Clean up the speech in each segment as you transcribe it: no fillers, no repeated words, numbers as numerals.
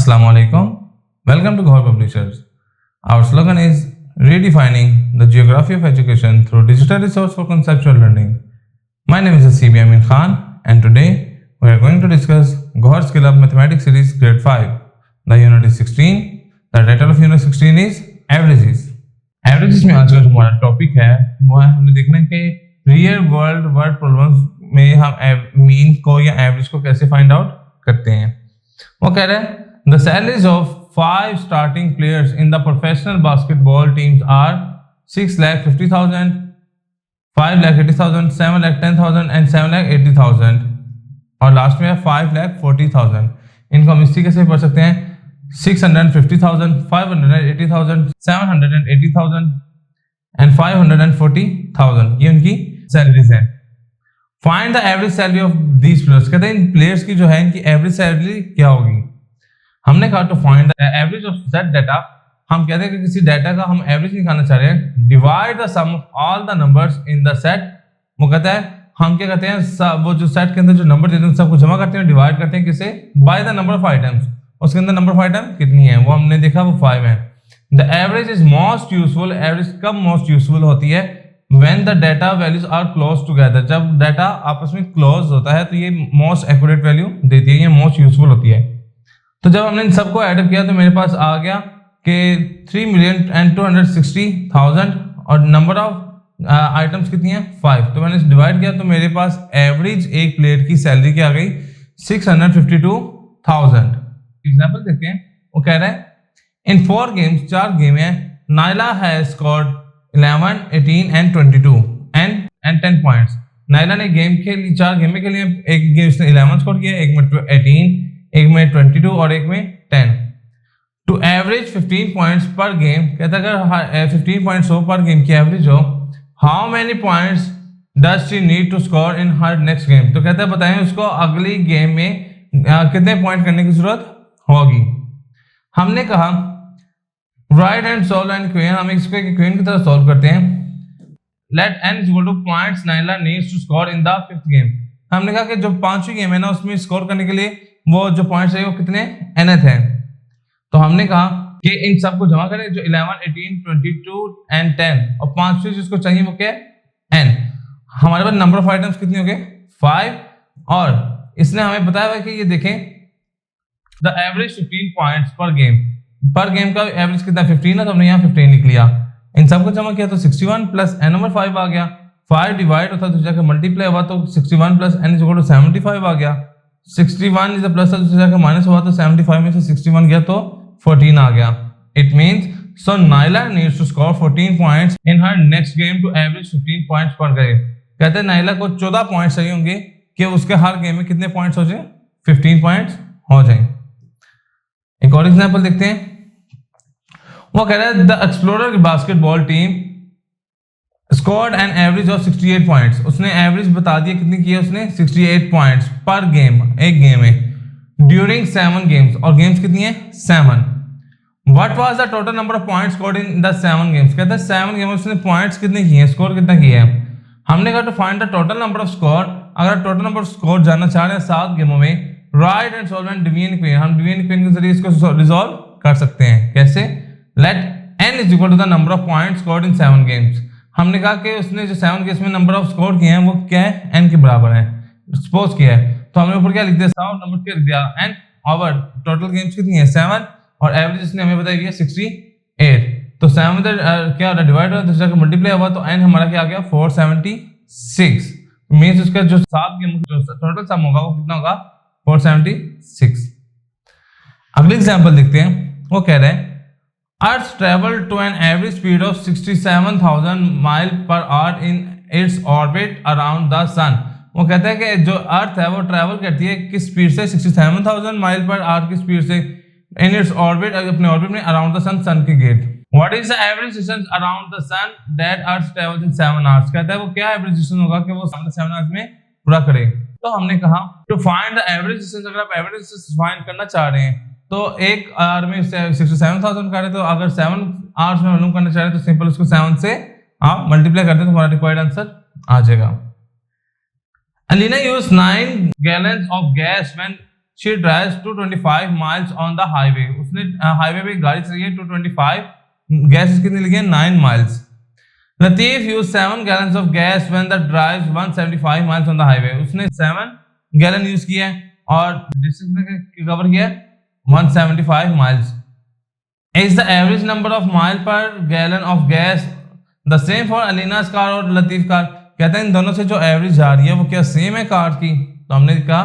Assalamu alaikum. Welcome to Ghor Publishers. Our slogan is redefining the geography of education through digital resource for conceptual learning. My name is CB Amin Khan and today we are going to discuss Ghor Skill Up Mathematics Series Grade 5. The unit is 16. The title of unit 16 is Averages. Averages में आज का जो हमारा topic है वो है हमने देखना है कि रियल वर्ल्ड वर्ड प्रॉब्लम्स में हम मीन को या एवरेज को कैसे फाइंड आउट करते हैं। वो कह रहे हैं the salaries of 5 starting players in the professional basketball teams are 6,50,000, 5,80,000, 7,10,000 and 7,80,000 और लास्ट में है 5,40,000। इनको हम इसी कैसे पढ़ सकते हैं 650,000, 580,000, 780,000 and 540,000 ये उनकी सैलरीज हैं। Find the average salary of these players, कहते हैं इन प्लेयर्स की जो है इनकी एवरेज सैलरी क्या होगी। हमने कहा to find the average of set data, हम कहते हैं कि किसी डाटा का हम एवरेज निकालना चाह रहे हैं। Divide the sum of all the numbers in the set, वो कहता है हम क्या कहते हैं वो जो सेट के अंदर जो नंबर देते हैं सबको जमा करते हैं, डिवाइड करते हैं किसे by the number of items, उसके अंदर नंबर ऑफ आइटम कितनी है वो हमने देखा वो 5 है। The average is most useful, average कब मोस्ट यूजफुल होती है when the data values are close together, जब डाटा आपस में क्लोज होता है तो ये मोस्ट एक्यूरेट वैल्यू देती है, ये मोस्ट यूजफुल होती है। तो जब हमने इन सबको ऐड किया तो मेरे पास आ गया कि 3,260,000 और नंबर ऑफ आइटम्स कितनी है 5। तो मैंने डिवाइड किया तो मेरे पास एवरेज एक प्लेयर की सैलरी क्या आ गई 652,000। एग्जाम्पल देखते हैं, वो कह रहा है इन 4 गेम्स 4 गेम है, Naila has scored 11, 18 and 22 and 10 points. Naila ने गेम के लिए 4 गेम के लिए एक गेम इसने 11 स्कोर किया, एक में 18, एक में 22 और एक में 10। To average 15 points per game, कहता है अगर 15 पॉइंट्स हो पर गेम की एवरेज हो, how many points does she need to score in her next game. तो कहता है बताएं उसको अगली गेम में कितने पॉइंट करने की जरूरत होगी। हमने कहा write and solve an equation, हम इसको एक क्वेन की तरह सॉल्व करते हैं। Let n is equal to points Naila needs to score in the 5th game. हमने कहा कि जो 5वीं गेम है ना उसमें स्कोर करने के लिए वो जो पॉइंट्स है वो कितने nth हैं। तो हमने कहा कि इन सबको जमा करें जो 11, 18, 22 एंड 10 और 5वीं जिसको चाहिए वो क्या n। हमारे पास नंबर ऑफ आइटम्स कितनी हो गए 5 और इसने हमें बताया हुआ कि ये देखें the average 15 points per game का एवरेज कितना 15 है, तो हमने यहाँ 15 लिख लिया। इन सबको जमा किया तो 61 प्लस n नंबर 5 आ गया। 5 डिवाइड होता तो जाकर मल्टीप्लाई हुआ तो 61 plus n is equal to 75 आ गया। 61 इज प्लस था तो जाकर माइनस हुआ तो 75 में से 61 गया तो 14 आ गया। It means so Naila needs to score 14 points in her next game to average 15 points per game. कहते हैं नाइला को 14 पॉइंट्स चाहिए होंगे कि उसके हर गेम में कितने पॉइंट्स हो जाए 15 पॉइंट्स हो जाए। एक और एग्जांपल देखते हैं, वो कह रहा है the explorer basketball team scored an average of 68 points. उसने एवरेज बता दिया कितनी की है उसने 68 पॉइंट्स पर गेम, एक गेम में ड्यूरिंग 7 गेम्स और गेम्स कितनी है 7। What was the total number of points scored in the 7 games. कहता है 7 गेम में उसने पॉइंट्स कितने किए हैं, स्कोर कितना किया है। हमने कहा to find the total number of score, अगर टोटल नंबर ऑफ स्कोर जानना चाह रहे हैं 7 गेमों में, write and solve and division equation, हम डिवीजन इक्वेशन के जरिए इसको रिजॉल्व कर सकते हैं। कैसे, let n is equal to the number of points scored in 7 games. हमने कहा कि उसने जो 7 गेम्स में नंबर ऑफ स्कोर किए हैं वो क्या है n के बराबर है, सपोज किया है। तो हमने ऊपर क्या लिख दिया 7 नंबर क्या लिख दिया n और टोटल गेम्स कितनी है 7 और एवरेज इसने हमें बताई गई है 68। तो 7 में क्या हो रहा है डिवाइड हो रहा है, दूसरा का मल्टीप्लाई हुआ तो n हमारा क्या आ गया 476। मींस उसका जो 7 गेम जो टोटल सम होगा वो कितना होगा 476। अगले एग्जांपल देखते हैं, वो कह रहे हैं Earth travel to an average speed of 67,000 miles per hour in its orbit around the sun। वो कहता है कि जो अर्थ है वो ट्रैवल करती है किस स्पीड से 67,000 माइल पर आवर की स्पीड से इन इट्स ऑर्बिट, अपने ऑर्बिट में अराउंड द सन, सन के गेट। What is the average distance around the sun that earth travels in 7 hours. कहता है वो क्या एवरेज डिस्टेंस होगा कि वो 7 आवर्स में पूरा करे। तो हमने कहा to find the average distance, अगर आप एवरेज डिस्टेंस फाइंड करना चाह रहे हैं तो एक आवर में 67,000 का है, तो अगर 7 आवर्स में मालूम करना चाह रहे हैं तो सिंपल उसको 7 से आप मल्टीप्लाई करते हैं तो हमारा रिक्वायर्ड आंसर आ जाएगा। Alina used 9 gallons of gas when she drives 225 miles on the highway, उसने हाईवे पे गाड़ी चलाई है 225, गैस कितनी लगी है 9 miles. Latif use 7 gallons of gas when the drives 175 miles on the highway, उसने 7 गैलन यूज किया है और डिस्टेंस में कवर किया 175 miles. Is the average number of mile per gallon of gas the same for Alina's car और Latif car, कहते हैं इन दोनों से जो एवरेज जा रही है वो क्या सेम है कार की। तो हमने कहा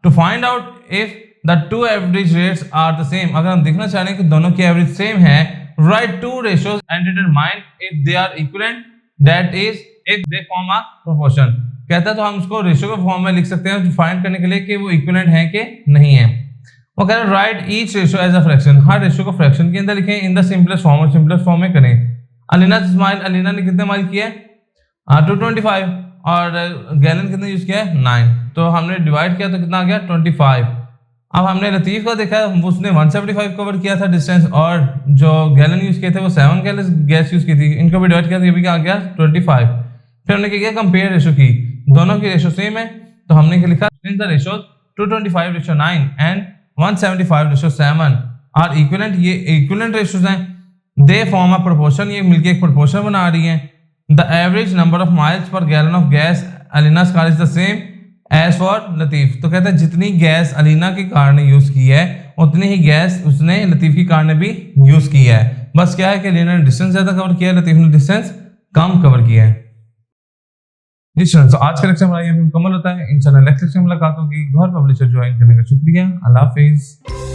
to find out if the two average rates are the same, अगर हम देखना चाह रहे हैं कि दोनों की एवरेज सेम है, write two ratios and determine if they are equivalent, that is if they form a proportion. कहता है तो हम उसको रेशियो के फॉर्म में लिख सकते हैं फाइंड करने के लिए कि वो इक्विवेलेंट है कि नहीं है। वो कह रहे हैं write each ratio as a fraction, हर रेशियो को फ्रैक्शन के अंदर लिखें इन द सिंपलेस्ट फॉर्म, और सिंपलेस्ट फॉर्म में करें। अलीना इस्माइल, अलीना ने कितने माइल किया है 225 और गैलन कितने यूज किया है 9, तो हमने डिवाइड किया तो कितना आ गया 25। अब हमने लतीफ का देखा उसने 175 कवर किया था डिस्टेंस और जो गैलन यूज किए थे वो 7 गैलन गैस यूज की थी, इनको भी डिवाइड किया तो ये भी क्या आ गया 25। फिर हमने क्या किया कंपेयर रेशियो की, दोनों की रेशियो सेम है तो हमने क्या लिखा in the ratio 225:9 and 175:7 are equivalent, ये इक्विवेलेंट रेशियोज हैं। दे फॉर्म अ प्रोपोर्शन, ये मिलके एक प्रोपोर्शन बना रही हैं। The average number of miles per gallon of gas Alina's car is the same as for Latif, तो कहता है जितनी गैस अलीना की कार ने यूज की है उतनी ही गैस उसने लतीफ की कार ने भी यूज की है। बस क्या है कि अलीना ने डिस्टेंस ज्यादा कवर किया है, लतीफ ने डिस्टेंस कम कवर किया है। जी स्टूडेंट्स, तो आज का लेक्चर हमारा यहाँ पे मुकम्मल होता है। इंशाल्लाह नेक्स्ट लेक्चर में मुलाकात होगी। गौहर पब्लिशर ज्वाइन करने का शुक्रिया। अल्लाह हाफिज।